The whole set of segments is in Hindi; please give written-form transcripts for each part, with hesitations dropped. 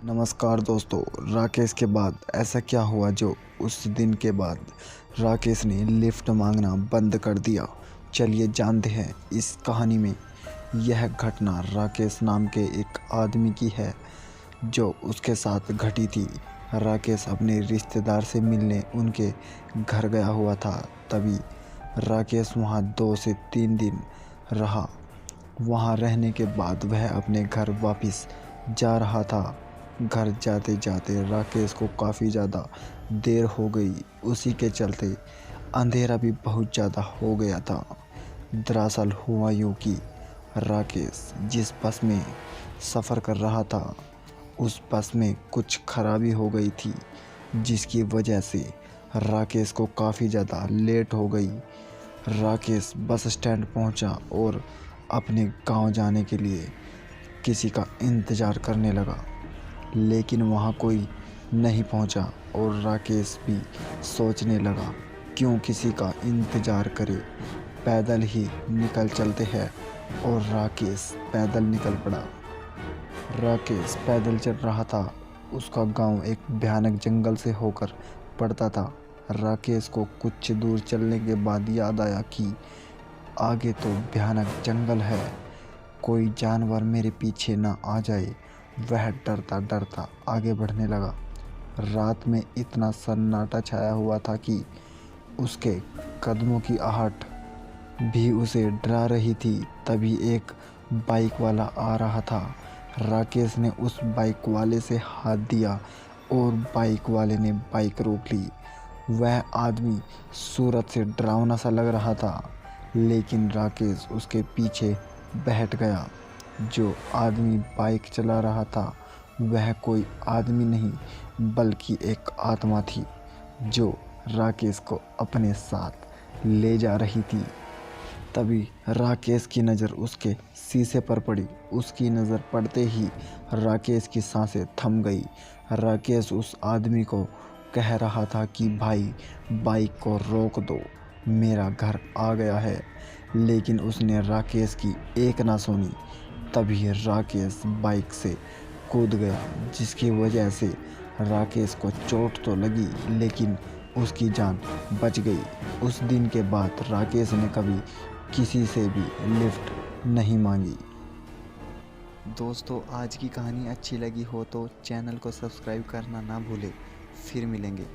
नमस्कार दोस्तों। राकेश के बाद ऐसा क्या हुआ जो उस दिन के बाद राकेश ने लिफ्ट मांगना बंद कर दिया। चलिए जानते हैं इस कहानी में। यह घटना राकेश नाम के एक आदमी की है जो उसके साथ घटी थी। राकेश अपने रिश्तेदार से मिलने उनके घर गया हुआ था। तभी राकेश वहां 2 से 3 दिन रहा। वहां रहने के बाद वह अपने घर वापस जा रहा था। घर जाते जाते राकेश को काफ़ी ज़्यादा देर हो गई। उसी के चलते अंधेरा भी बहुत ज़्यादा हो गया था। दरअसल हुआ यूँ कि राकेश जिस बस में सफ़र कर रहा था उस बस में कुछ खराबी हो गई थी, जिसकी वजह से राकेश को काफ़ी ज़्यादा लेट हो गई। राकेश बस स्टैंड पहुंचा और अपने गांव जाने के लिए किसी का इंतज़ार करने लगा, लेकिन वहाँ कोई नहीं पहुँचा और राकेश भी सोचने लगा क्यों किसी का इंतज़ार करे, पैदल ही निकल चलते हैं। और राकेश पैदल निकल पड़ा। राकेश पैदल चल रहा था। उसका गांव एक भयानक जंगल से होकर पड़ता था। राकेश को कुछ दूर चलने के बाद याद आया कि आगे तो भयानक जंगल है, कोई जानवर मेरे पीछे ना आ जाए। वह डरता डरता आगे बढ़ने लगा। रात में इतना सन्नाटा छाया हुआ था कि उसके कदमों की आहट भी उसे डरा रही थी। तभी एक बाइक वाला आ रहा था। राकेश ने उस बाइक वाले से हाथ दिया और बाइक वाले ने बाइक रोक ली। वह आदमी सूरत से डरावना सा लग रहा था, लेकिन राकेश उसके पीछे बैठ गया। जो आदमी बाइक चला रहा था वह कोई आदमी नहीं बल्कि एक आत्मा थी जो राकेश को अपने साथ ले जा रही थी। तभी राकेश की नज़र उसके शीशे पर पड़ी। उसकी नज़र पड़ते ही राकेश की सांसें थम गई। राकेश उस आदमी को कह रहा था कि भाई बाइक को रोक दो, मेरा घर आ गया है, लेकिन उसने राकेश की एक ना सुनी। तभी राकेश बाइक से कूद गया, जिसकी वजह से राकेश को चोट तो लगी लेकिन उसकी जान बच गई। उस दिन के बाद राकेश ने कभी किसी से भी लिफ्ट नहीं मांगी। दोस्तों, आज की कहानी अच्छी लगी हो तो चैनल को सब्सक्राइब करना ना भूलें। फिर मिलेंगे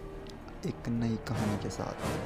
एक नई कहानी के साथ।